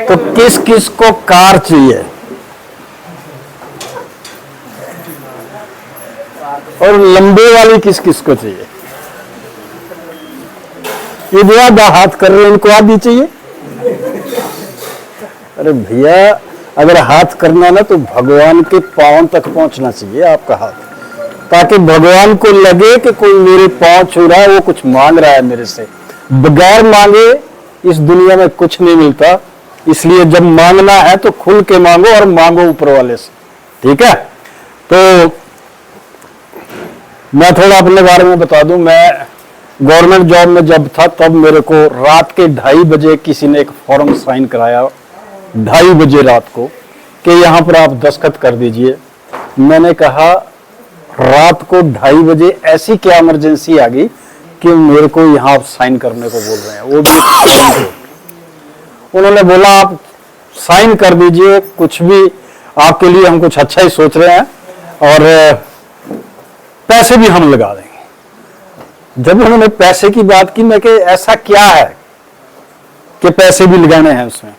तो किस किस को कार चाहिए और लंबे वाली किस किस को चाहिए? ये जो आधा हाथ कर रहे हैं इनको आधी चाहिए। अरे भैया, अगर हाथ करना ना तो भगवान के पांव तक पहुंचना चाहिए आपका हाथ, ताकि भगवान को लगे कि कोई मेरे पांव छू रहा है, वो कुछ मांग रहा है मेरे से। बगैर मांगे इस दुनिया में कुछ नहीं मिलता, इसलिए जब मांगना है तो खुल के मांगो और मांगो ऊपर वाले से, ठीक है? तो मैं थोड़ा अपने बारे में बता दूं। मैं गवर्नमेंट जॉब में जब था तब मेरे को रात के 2:30 बजे किसी ने एक फॉर्म साइन कराया, 2:30 बजे रात को, कि यहाँ पर आप दस्तखत कर दीजिए। मैंने कहा रात को 2:30 बजे ऐसी क्या इमरजेंसी आ गई कि मेरे को यहाँ साइन करने को बोल रहे हैं, वो भी। उन्होंने बोला आप साइन कर दीजिए, कुछ भी आपके लिए हम कुछ अच्छा ही सोच रहे हैं और पैसे भी हम लगा देंगे। जब उन्होंने पैसे की बात की, मैं कि ऐसा क्या है कि पैसे भी लगाने हैं उसमें?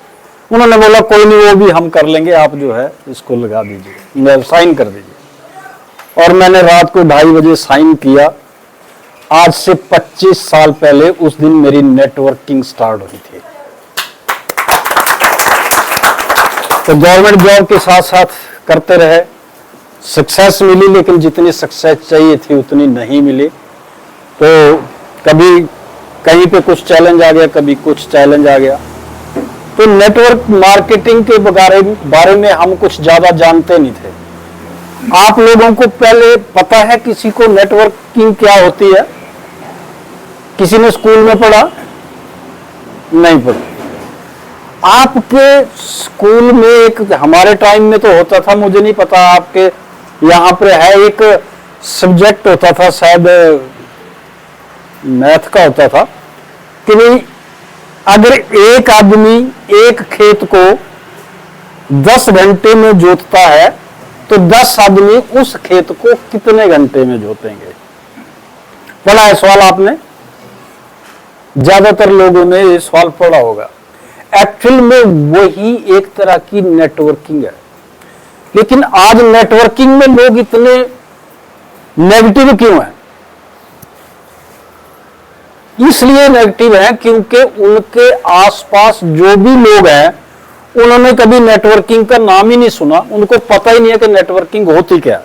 उन्होंने बोला कोई नहीं, वो भी हम कर लेंगे, आप जो है इसको लगा दीजिए, साइन कर दीजिए। और मैंने रात को 2:30 बजे साइन किया। आज से 25 साल पहले उस दिन मेरी नेटवर्किंग स्टार्ट हुई थी। तो गवर्नमेंट जॉब के साथ साथ करते रहे, सक्सेस मिली, लेकिन जितनी सक्सेस चाहिए थी उतनी नहीं मिली। तो कभी कहीं पे कुछ चैलेंज आ गया, कभी कुछ चैलेंज आ गया। तो नेटवर्क मार्केटिंग के बारे में हम कुछ ज्यादा जानते नहीं थे। आप लोगों को पहले पता है किसी को नेटवर्किंग क्या होती है? किसी ने स्कूल में पढ़ा? नहीं पढ़ा। आपके स्कूल में एक, हमारे टाइम में तो होता था, मुझे नहीं पता आपके यहाँ पर है, एक सब्जेक्ट होता था, शायद मैथ का होता था, कि भाई अगर एक आदमी एक खेत को 10 घंटे में जोतता है तो 10 आदमी उस खेत को कितने घंटे में जोतेंगे? पढ़ा है सवाल आपने? ज्यादातर लोगों ने ये सवाल पढ़ा होगा। एक्चुअल में वही एक तरह की नेटवर्किंग है। लेकिन आज नेटवर्किंग में लोग इतने नेगेटिव क्यों हैं? इसलिए नेगेटिव है क्योंकि उनके आसपास जो भी लोग हैं उन्होंने कभी नेटवर्किंग का नाम ही नहीं सुना, उनको पता ही नहीं है कि नेटवर्किंग होती क्या है।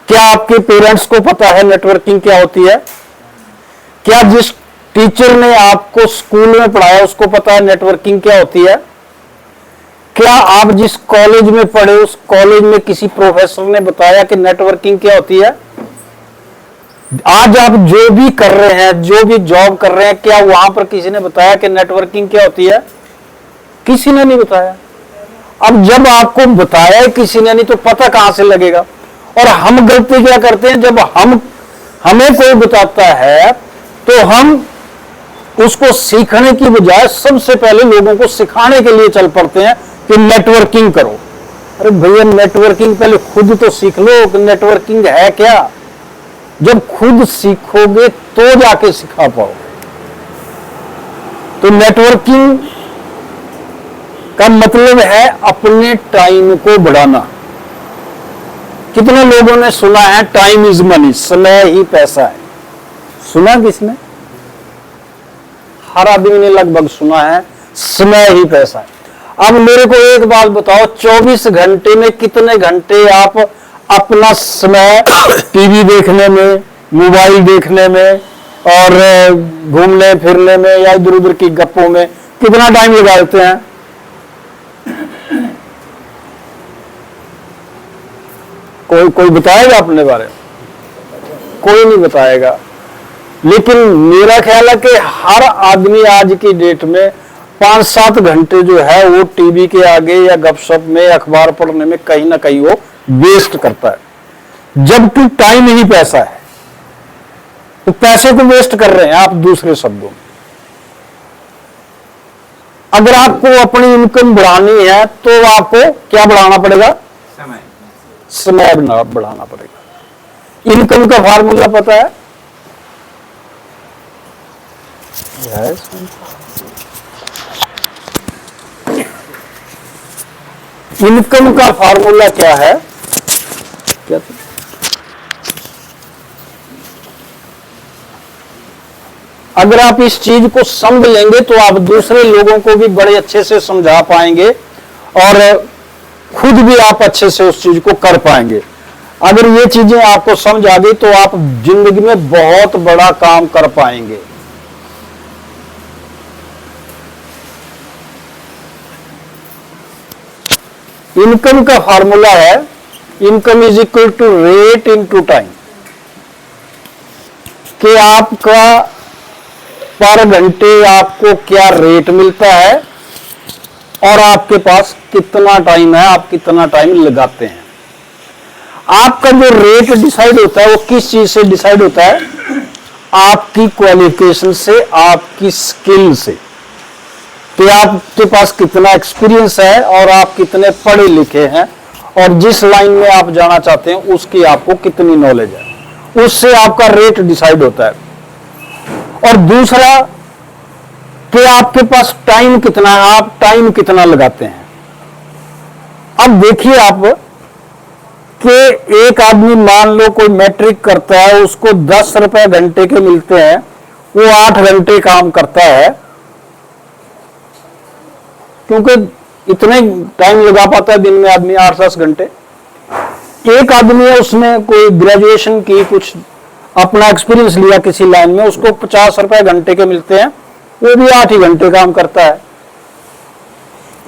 क्या आपके पेरेंट्स को पता है नेटवर्किंग क्या होती है? क्या जिस टीचर ने आपको स्कूल में पढ़ाया उसको पता है नेटवर्किंग क्या होती है? क्या आप जिस कॉलेज में पढ़े उस कॉलेज में किसी प्रोफेसर ने बताया कि नेटवर्किंग क्या होती है? आज आप जो भी कर रहे हैं, जो भी जॉब कर रहे हैं, क्या वहां पर किसी ने बताया कि नेटवर्किंग क्या होती है? किसी ने नहीं बताया। अब जब आपको बताया किसी ने नहीं तो पता कहां से लगेगा? और हम गलती क्या करते हैं, जब हमें कोई बताता है तो हम उसको सीखने की बजाय सबसे पहले लोगों को सिखाने के लिए चल पड़ते हैं कि नेटवर्किंग करो। अरे भैया, नेटवर्किंग पहले खुद तो सीख लो कि नेटवर्किंग है क्या। जब खुद सीखोगे तो जाके सिखा पाओगे। तो नेटवर्किंग का मतलब है अपने टाइम को बढ़ाना। कितने लोगों ने सुना है टाइम इज मनी, समय ही पैसा है? सुना किसने? हर आदमी ने लगभग सुना है समय ही पैसा है। अब मेरे को एक बात बताओ, 24 घंटे में कितने घंटे आप अपना समय टीवी देखने में, मोबाइल देखने में और घूमने फिरने में या इधर उधर की गप्पों में कितना टाइम लगा देते हैं? कोई बताएगा अपने बारे में? कोई नहीं बताएगा। लेकिन मेरा ख्याल है कि हर आदमी आज की डेट में 5-7 घंटे जो है वो टीवी के आगे या गपशप में, अखबार पढ़ने में कहीं ना कहीं वो वेस्ट करता है। जबकि टाइम ही पैसा है, तो पैसे को वेस्ट कर रहे हैं आप। दूसरे शब्दों में, अगर आपको अपनी इनकम बढ़ानी है तो आपको क्या बढ़ाना पड़ेगा? समय। समय बढ़ाना पड़ेगा। इनकम का फार्मूला पता है? इनकम का फार्मूला क्या है? क्या अगर आप इस चीज को समझ लेंगे तो आप दूसरे लोगों को भी बड़े अच्छे से समझा पाएंगे और खुद भी आप अच्छे से उस चीज को कर पाएंगे। अगर ये चीजें आपको समझ आ गई तो आप जिंदगी में बहुत बड़ा काम कर पाएंगे। इनकम का फार्मूला है income is equal to rate into time, कि आपका पर घंटे आपको क्या रेट मिलता है और आपके पास कितना टाइम है, आप कितना टाइम लगाते हैं। आपका जो रेट डिसाइड होता है वो किस चीज से डिसाइड होता है? आपकी क्वालिफिकेशन से, आपकी स्किल से, कि आपके पास कितना एक्सपीरियंस है और आप कितने पढ़े लिखे हैं और जिस लाइन में आप जाना चाहते हैं उसकी आपको कितनी नॉलेज है, उससे आपका रेट डिसाइड होता है। और दूसरा कि आपके पास टाइम कितना है, आप टाइम कितना लगाते हैं। अब देखिए आप कि एक आदमी मान लो कोई मैट्रिक करता है, उसको 10 रुपए घंटे के मिलते हैं, वो 8 घंटे काम करता है, क्योंकि इतने टाइम लगा पाता है दिन में आदमी 8-10 घंटे। एक आदमी है उसने कोई ग्रेजुएशन की, कुछ अपना एक्सपीरियंस लिया किसी लाइन में, उसको 50 रुपए घंटे के मिलते हैं, वो भी 8 ही घंटे काम करता है।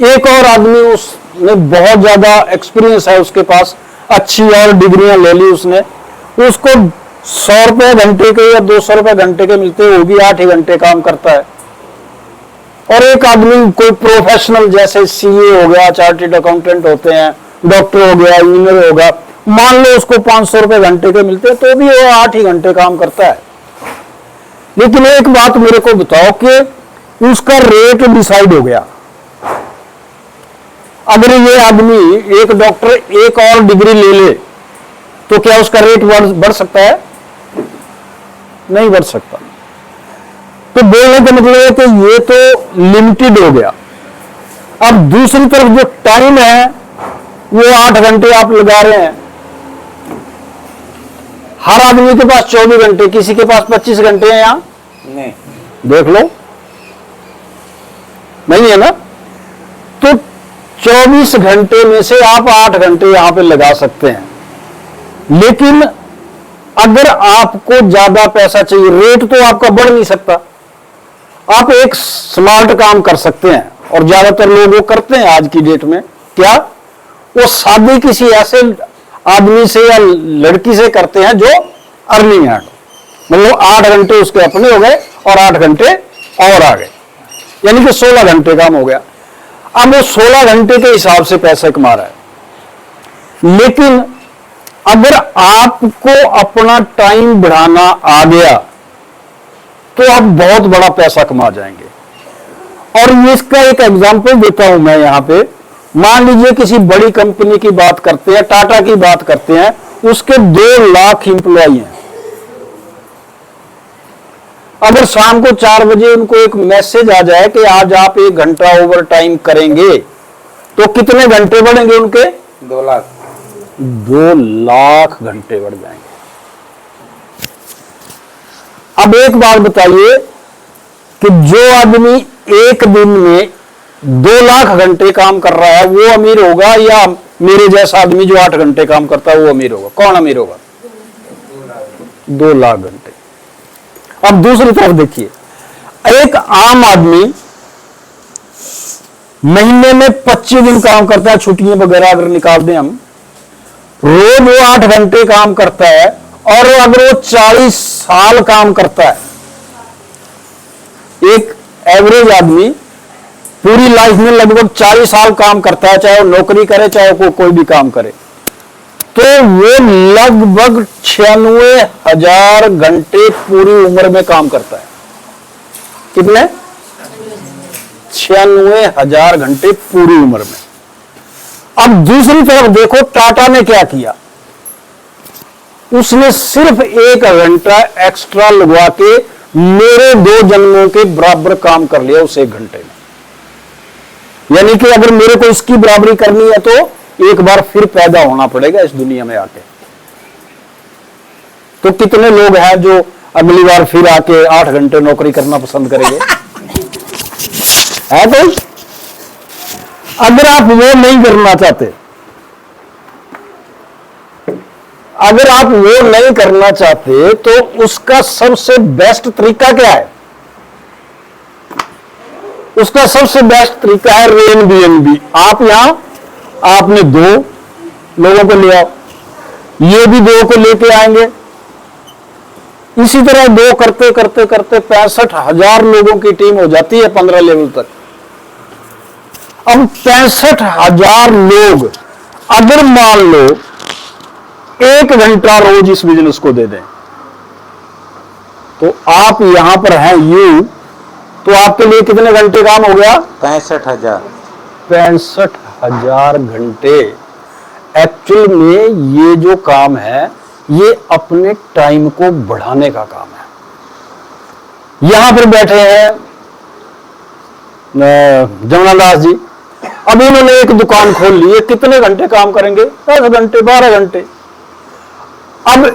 एक और आदमी उसने बहुत ज्यादा एक्सपीरियंस है, उसके पास अच्छी और डिग्रियां ले ली उसने, उसको 100 रुपए घंटे के या 200 रुपए घंटे के मिलते हैं, वो भी 8 ही घंटे काम करता है। और एक आदमी कोई प्रोफेशनल जैसे सीए हो गया, चार्टर्ड अकाउंटेंट होते हैं, डॉक्टर हो गया, इंजीनियर होगा, मान लो उसको 500 रुपए घंटे के मिलते हैं, तो भी वो 8 ही घंटे काम करता है। लेकिन एक बात मेरे को बताओ कि उसका रेट डिसाइड हो गया। अगर ये आदमी, एक डॉक्टर, एक और डिग्री ले ले तो क्या उसका रेट बढ़ सकता है? नहीं बढ़ सकता। तो बोलने का मतलब है कि ये तो लिमिटेड हो गया। अब दूसरी तरफ जो टाइम है वो 8 घंटे आप लगा रहे हैं। हर आदमी के पास 24 घंटे, किसी के पास 25 घंटे हैं, यहां नहीं, देख लो, नहीं है ना। तो 24 घंटे में से आप 8 घंटे यहां पे लगा सकते हैं। लेकिन अगर आपको ज्यादा पैसा चाहिए, रेट तो आपका बढ़ नहीं सकता, आप एक स्मार्ट काम कर सकते हैं, और ज्यादातर लोग वो करते हैं आज की डेट में। क्या? वो शादी किसी ऐसे आदमी से या लड़की से करते हैं जो अर्निंग है, मतलब 8 घंटे उसके अपने हो गए और 8 घंटे और आ गए, यानी कि 16 घंटे काम हो गया। अब वो 16 घंटे के हिसाब से पैसा कमा रहा है। लेकिन अगर आपको अपना टाइम बढ़ाना आ गया तो आप बहुत बड़ा पैसा कमा जाएंगे। और इसका एक एग्जांपल देता हूं मैं यहां पे। मान लीजिए किसी बड़ी कंपनी की बात करते हैं, टाटा की बात करते हैं, उसके 2 लाख इंप्लॉई हैं। अगर शाम को 4 बजे उनको एक मैसेज आ जाए कि आज आप 1 घंटा ओवर टाइम करेंगे, तो कितने घंटे बढ़ेंगे उनके? 2 लाख। 2 लाख घंटे बढ़ जाएंगे। अब एक बात बताइए कि जो आदमी एक दिन में 2 लाख घंटे काम कर रहा है वो अमीर होगा, या मेरे जैसा आदमी जो 8 घंटे काम करता है वो अमीर होगा? कौन अमीर होगा? 2 लाख घंटे। अब दूसरी तरफ देखिए, एक आम आदमी महीने में 25 दिन काम करता है, छुट्टियां वगैरह अगर निकाल दें हम, रोज वो 8 घंटे काम करता है, और अगर वो 40 साल काम करता है, एक एवरेज आदमी पूरी लाइफ में लगभग 40 साल काम करता है, चाहे वो नौकरी करे चाहे वो कोई भी काम करे, तो वो लगभग 96,000 घंटे पूरी उम्र में काम करता है। कितने? 96,000 घंटे पूरी उम्र में। अब दूसरी तरफ देखो टाटा ने क्या किया। उसने सिर्फ 1 घंटा एक्स्ट्रा लगवा के मेरे 2 जन्मों के बराबर काम कर लिया उस 1 घंटे में। यानी कि अगर मेरे को इसकी बराबरी करनी है तो एक बार फिर पैदा होना पड़ेगा इस दुनिया में आके। तो कितने लोग हैं जो अगली बार फिर आके 8 घंटे नौकरी करना पसंद करेंगे? है कोई? अगर आप वो नहीं करना चाहते, अगर आप वो नहीं करना चाहते तो उसका सबसे बेस्ट तरीका क्या है? उसका सबसे बेस्ट तरीका है एयरबीएनबी। आप यहां आपने 2 लोगों को ले आओ, ये भी 2 को लेके आएंगे, इसी तरह 2 करते करते करते 65,000 लोगों की टीम हो जाती है 15 लेवल तक। अब 65,000 लोग अगर मान लो 1 घंटा रोज इस बिजनेस को दे दें, तो आप यहां पर हैं यू, तो आपके लिए कितने घंटे काम हो गया? 65,000। 65,000 घंटे। एक्चुअल में ये जो काम है ये अपने टाइम को बढ़ाने का काम है। यहां पर बैठे हैं जमुना दास जी, अब इन्होंने एक दुकान खोल ली है, कितने घंटे काम करेंगे? 10 घंटे 12 घंटे। अब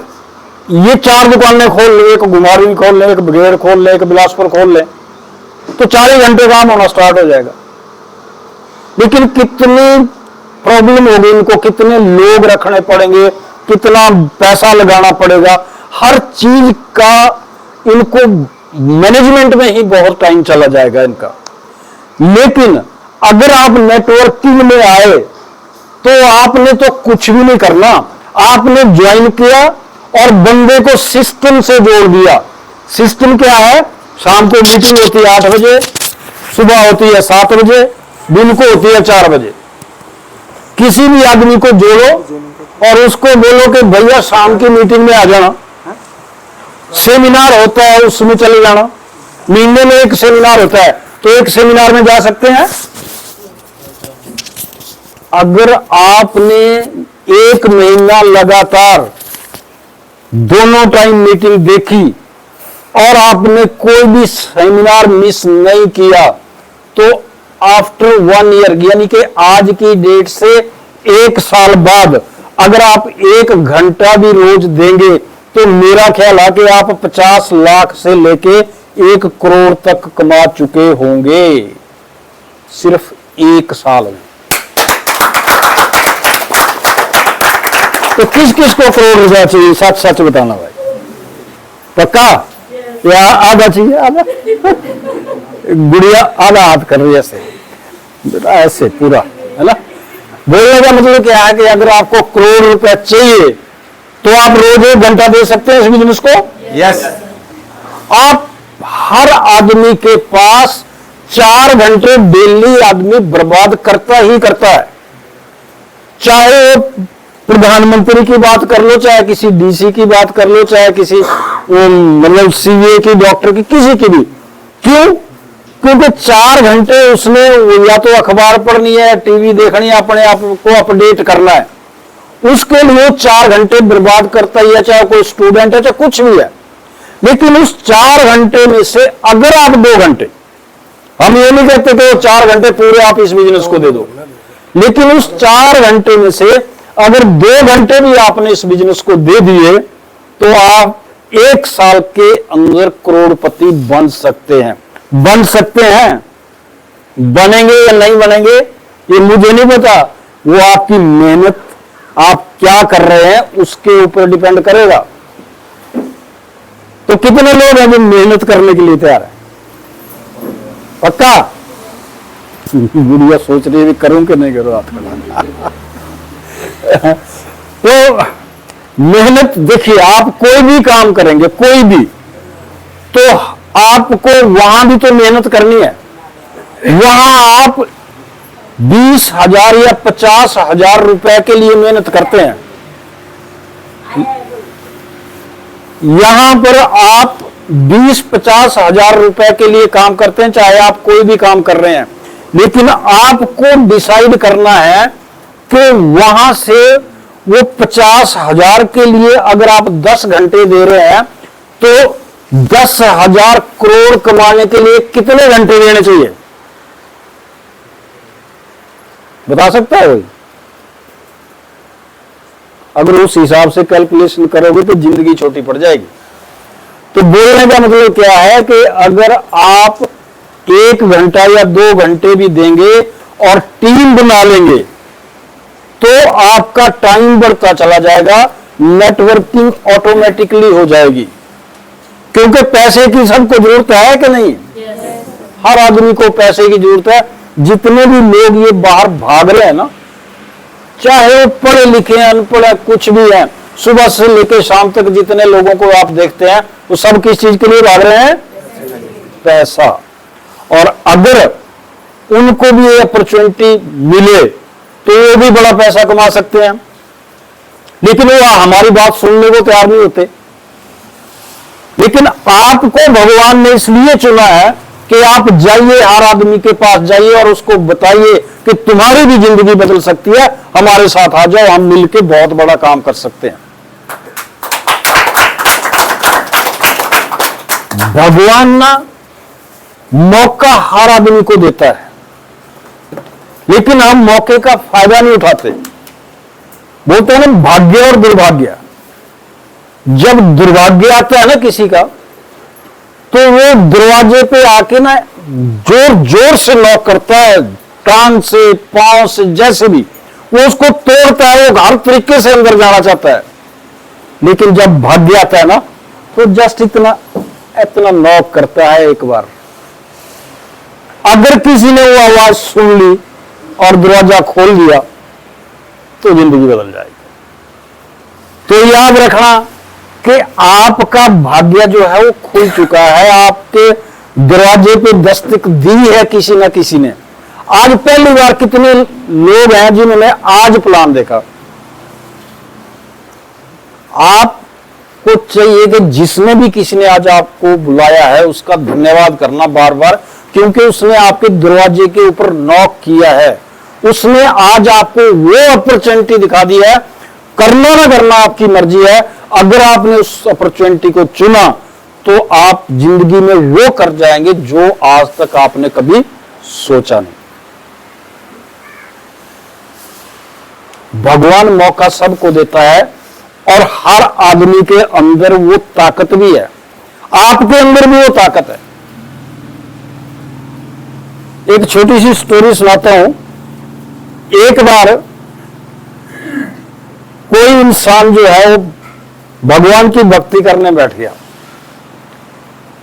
ये 4 दुकानें खोल ले, एक घुमारवीं खोल ले, एक बघेड़ खोल ले, एक बिलासपुर खोल ले, तो 40 घंटे काम होना स्टार्ट हो जाएगा। लेकिन कितनी प्रॉब्लम होगी इनको, कितने लोग रखने पड़ेंगे, कितना पैसा लगाना पड़ेगा, हर चीज का इनको मैनेजमेंट में ही बहुत टाइम चला जाएगा इनका। लेकिन अगर आप नेटवर्किंग में आए तो आपने तो कुछ भी नहीं करना, आपने ज्वाइन किया और बंदे को सिस्टम से जोड़ दिया। सिस्टम क्या है? शाम को मीटिंग होती है 8 बजे, सुबह होती है 7 बजे, दिन को होती है 4 बजे। किसी भी आदमी को जोड़ो और उसको बोलो कि भैया शाम की मीटिंग में आ जाना, सेमिनार होता है उसमें चले जाना। महीने में 1 सेमिनार होता है, तो 1 सेमिनार में जा सकते हैं। अगर आपने 1 महीना लगातार दोनों टाइम मीटिंग देखी और आपने कोई भी सेमिनार मिस नहीं किया, तो आफ्टर 1 ईयर यानी कि आज की डेट से 1 साल बाद अगर आप 1 घंटा भी रोज देंगे तो मेरा ख्याल है कि आप 50 लाख से लेके 1 करोड़ तक कमा चुके होंगे सिर्फ 1 साल में। तो किस किस को करोड़ रुपया चाहिए? सच सच बताना भाई, पक्का या आधा चाहिए? आधा? गुड़िया आधा हाथ कर रही है ऐसे, बेटा ऐसे पूरा, है ना? बोलने का मतलब क्या है कि अगर आपको करोड़ रुपया चाहिए तो आप रोज 1 घंटा दे सकते हैं इस बिजनेस को। यस। आप हर आदमी के पास 4 घंटे डेली आदमी बर्बाद करता ही करता है। चाहे प्रधानमंत्री की बात कर लो, चाहे किसी डीसी की बात कर लो, चाहे किसी मतलब सीए की, डॉक्टर की, किसी की भी। क्यों? क्योंकि 4 घंटे उसने या तो अखबार पढ़नी है, टीवी देखनी है, अपने आप को अपडेट करना है, उसके लिए 4 घंटे बर्बाद करता ही है, चाहे कोई स्टूडेंट है, चाहे कुछ भी है। लेकिन उस 4 घंटे में से अगर आप 2 घंटे, हम ये नहीं कहते कि वो 4 घंटे पूरे आप इस बिजनेस को दे दो, लेकिन उस 4 घंटे में से अगर 2 घंटे भी आपने इस बिजनेस को दे दिए तो आप 1 साल के अंदर करोड़पति बन सकते हैं। बन सकते हैं, बनेंगे या नहीं बनेंगे ये मुझे नहीं पता, वो आपकी मेहनत, आप क्या कर रहे हैं उसके ऊपर डिपेंड करेगा। तो कितने लोग हैं जो मेहनत करने के लिए तैयार है? पक्का? गुड़िया सोच रही है करूं कि नहीं करूं आपका। तो मेहनत देखिए, आप कोई भी काम करेंगे, कोई भी, तो आपको वहां भी तो मेहनत करनी है। वहां आप 20,000 या 50,000 रुपए के लिए मेहनत करते हैं, यहां पर आप 20-50 हजार रुपए के लिए काम करते हैं, चाहे आप कोई भी काम कर रहे हैं। लेकिन आपको डिसाइड करना है कि वहां से वो 50,000 के लिए अगर आप 10 घंटे दे रहे हैं तो 10,000 करोड़ कमाने के लिए कितने घंटे देने चाहिए, बता सकता है कोई? अगर उस हिसाब से कैलकुलेशन करोगे तो जिंदगी छोटी पड़ जाएगी। तो बोलने का मतलब क्या है कि अगर आप 1 घंटा या 2 घंटे भी देंगे और टीम बना लेंगे तो आपका टाइम बढ़ता चला जाएगा, नेटवर्किंग ऑटोमेटिकली हो जाएगी। क्योंकि पैसे की सबको जरूरत है कि नहीं? हर आदमी को पैसे की जरूरत है। जितने भी लोग ये बाहर भाग रहे हैं ना, चाहे वो पढ़े लिखे हैं, अनपढ़ है, कुछ भी है, सुबह से लेकर शाम तक जितने लोगों को आप देखते हैं वो सब किस चीज के लिए भाग रहे हैं? पैसा। और अगर उनको भी ये अपॉर्चुनिटी मिले तो वो भी बड़ा पैसा कमा सकते हैं, लेकिन वो हमारी बात सुनने को तैयार नहीं होते। लेकिन आपको भगवान ने इसलिए चुना है कि आप जाइए, हर आदमी के पास जाइए और उसको बताइए कि तुम्हारी भी जिंदगी बदल सकती है, हमारे साथ आ जाओ, हम मिलकर बहुत बड़ा काम कर सकते हैं। भगवान ना मौका हर आदमी को देता है, लेकिन हम मौके का फायदा नहीं उठाते। बोलते हैं ना भाग्य और दुर्भाग्य। जब दुर्भाग्य आता है ना किसी का, तो वो दरवाजे पे आके ना जोर जोर से नॉक करता है, टांग से, पांव से, जैसे भी वो उसको तोड़ता है, वो हर तरीके से अंदर जाना चाहता है। लेकिन जब भाग्य आता है ना, तो जस्ट इतना इतना नॉक करता है एक बार। अगर किसी ने वो आवाज सुन ली और दरवाजा खोल दिया तो जिंदगी बदल जाएगी। तो याद रखना कि आपका भाग्य जो है वो खुल चुका है, आपके दरवाजे पे दस्तक दी है किसी ना किसी ने। आज पहली बार कितने लोग हैं जिन्होंने आज प्लान देखा? आपको चाहिए कि जिसने भी किसी ने आज आपको बुलाया है उसका धन्यवाद करना बार बार, क्योंकि उसने आपके दरवाजे के ऊपर नॉक किया है। उसने आज आपको वो अपॉर्चुनिटी दिखा दी है। करना ना करना आपकी मर्जी है। अगर आपने उस अपॉर्चुनिटी को चुना तो आप जिंदगी में वो कर जाएंगे जो आज तक आपने कभी सोचा नहीं। भगवान मौका सबको देता है और हर आदमी के अंदर वो ताकत भी है, आपके अंदर भी वो ताकत है। एक छोटी सी स्टोरी सुनाता हूं। एक बार कोई इंसान जो है वो भगवान की भक्ति करने बैठ गया।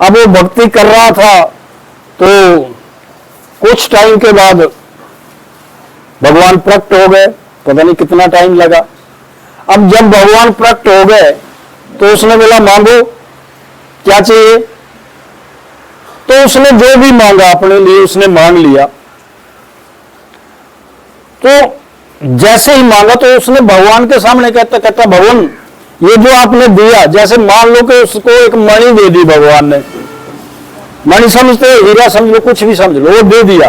अब वो भक्ति कर रहा था तो कुछ टाइम के बाद भगवान प्रकट हो गए। पता नहीं कितना टाइम लगा। अब जब भगवान प्रकट हो गए तो उसने बोला मांगो क्या चाहिए। तो उसने जो भी मांगा अपने लिए उसने मांग लिया। तो जैसे ही मांगा तो उसने भगवान के सामने कहता भगवान ये जो आपने दिया, जैसे मान लो कि उसको एक मणि दे दी भगवान ने, मणि समझते हीरा समझ लो, कुछ भी समझ लो, वो दे दिया।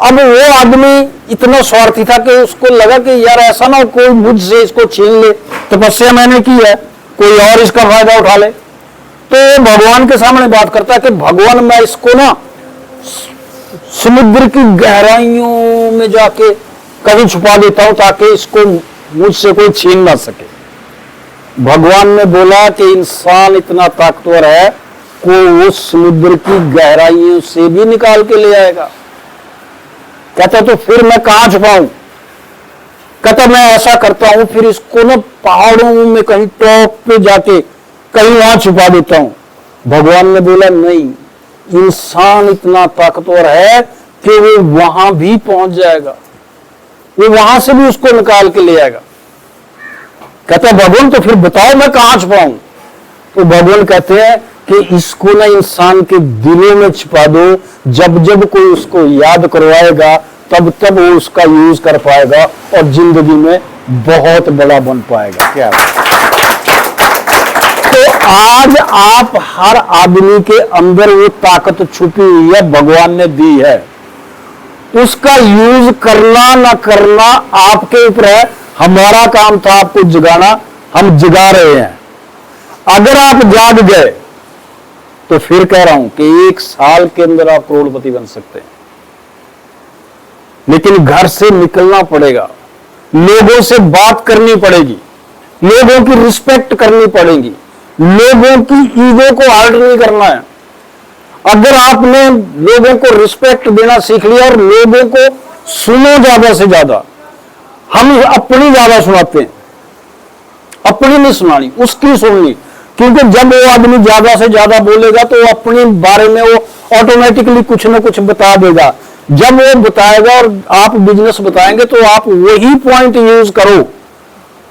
अब वो आदमी इतना स्वार्थी था कि उसको लगा कि यार ऐसा ना कोई मुझसे इसको छीन ले, तपस्या मैंने की है, कोई और इसका फायदा उठा ले। तो भगवान के सामने बात करता है कि भगवान मैं इसको ना समुद्र की गहराइयों में जाके कहीं छुपा देता हूं ताकि इसको मुझसे कोई छीन ना सके। भगवान ने बोला कि इंसान इतना ताकतवर है को वो समुद्र की गहराइयों से भी निकाल के ले आएगा। कहता तो फिर मैं कहां छुपाऊं? कहता मैं ऐसा करता हूं फिर इसको ना पहाड़ों में कहीं टॉप पे जाके कहीं वहां छुपा देता हूं। भगवान ने बोला नहीं, इंसान इतना ताकतवर है कि वो वहां भी पहुंच जाएगा, वो वहां से भी उसको निकाल के ले आएगा। कहता भगवान तो फिर बताओ मैं कहां छुपाऊं? तो भगवान कहते हैं कि इसको ना इंसान के दिलों में छिपा दो, जब जब कोई उसको याद करवाएगा तब तब वो उसका यूज कर पाएगा और जिंदगी में बहुत बड़ा बन पाएगा। क्या तो आज आप हर आदमी के अंदर वो ताकत छुपी हुई है, भगवान ने दी है। उसका यूज करना ना करना आपके ऊपर है। हमारा काम था आपको जगाना, हम जगा रहे हैं। अगर आप जाग गए तो फिर कह रहा हूं कि 1 साल के अंदर आप करोड़पति बन सकते हैं, लेकिन घर से निकलना पड़ेगा, लोगों से बात करनी पड़ेगी, लोगों की रिस्पेक्ट करनी पड़ेगी, लोगों की ईगो को हर्ट नहीं करना है। अगर आपने लोगों को रिस्पेक्ट देना सीख लिया और लोगों को सुनो ज्यादा से ज्यादा, हम अपनी ज्यादा सुनाते हैं, अपनी नहीं सुनानी, उसकी सुननी, क्योंकि जब वो आदमी ज्यादा से ज्यादा बोलेगा तो अपने बारे में वो ऑटोमेटिकली कुछ ना कुछ बता देगा। जब वो बताएगा और आप बिजनेस बताएंगे तो आप वही पॉइंट यूज करो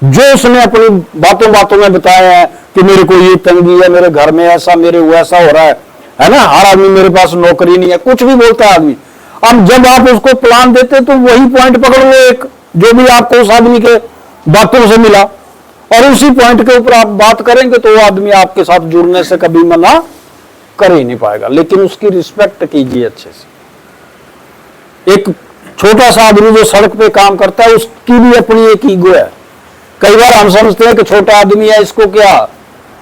जो उसने अपनी बातों बातों में बताया है कि मेरे को ये तंगी है, मेरे घर में ऐसा, मेरे वो ऐसा हो रहा है ना। हर आदमी मेरे पास नौकरी नहीं है, कुछ भी बोलता है आदमी। अब जब आप उसको प्लान देते तो वही पॉइंट पकड़ लो, एक जो भी आपको उस आदमी के बातों से मिला, और उसी पॉइंट के ऊपर आप बात करेंगे तो वो आदमी आपके साथ जुड़ने से कभी मना कर ही नहीं पाएगा। लेकिन उसकी रिस्पेक्ट कीजिए अच्छे से। एक छोटा सा आदमी जो सड़क पे काम करता है, उसकी भी अपनी एक ईगो है। कई बार हम समझते हैं कि छोटा आदमी है, इसको क्या,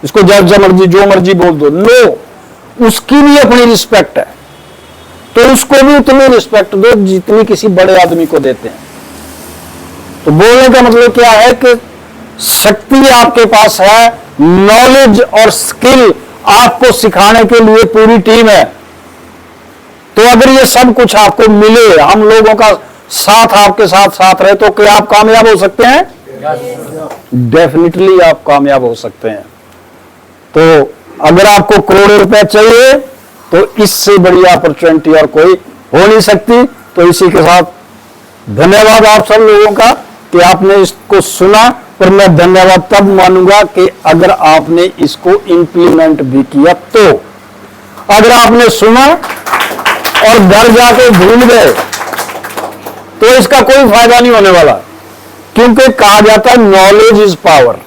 इसको जो मर्जी बोल दो। नो, उसकी भी अपनी रिस्पेक्ट है, तो उसको भी उतनी रिस्पेक्ट दो जितनी किसी बड़े आदमी को देते हैं। तो बोलने का मतलब क्या है कि शक्ति आपके पास है, नॉलेज और स्किल आपको सिखाने के लिए पूरी टीम है। तो अगर ये सब कुछ आपको मिले, हम लोगों का साथ आपके साथ रहे, तो क्या आप कामयाब हो सकते हैं? डेफिनेटली आप कामयाब हो सकते हैं। तो अगर आपको करोड़ों रुपए चाहिए तो इससे बड़ी अपॉर्चुनिटी और कोई हो नहीं सकती। तो इसी के साथ धन्यवाद आप सब लोगों का कि आपने इसको सुना, पर मैं धन्यवाद तब मानूंगा कि अगर आपने इसको इंप्लीमेंट भी किया। तो अगर आपने सुना और घर जाके भूल गए तो इसका कोई फायदा नहीं होने वाला, क्योंकि कहा जाता है नॉलेज इज पावर।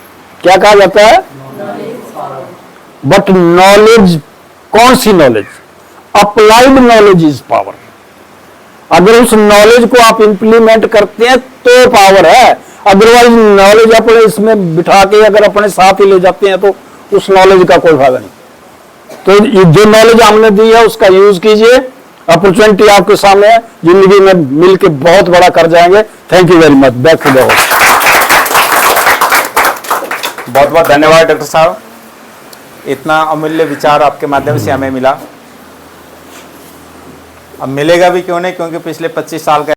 क्या कहा जाता है? बट नॉलेज, कौन सी knowledge? Applied knowledge is power. अगर उस नॉलेज को आप इंप्लीमेंट करते हैं तो पावर है, अदरवाइज नॉलेज अपने इसमें बिठा के अगर अपने साथ ही ले जाते हैं तो उस नॉलेज का कोई फायदा नहीं। तो जो नॉलेज हमने दी है उसका यूज कीजिए। अपॉर्चुनिटी आपके सामने है, जिंदगी में मिलकर बहुत बड़ा कर जाएंगे। Thank you very much. Back to the host. बहुत बहुत धन्यवाद डॉक्टर साहब, इतना अमूल्य विचार आपके माध्यम से हमें मिला। अब मिलेगा भी क्यों नहीं, क्योंकि पिछले 25 साल का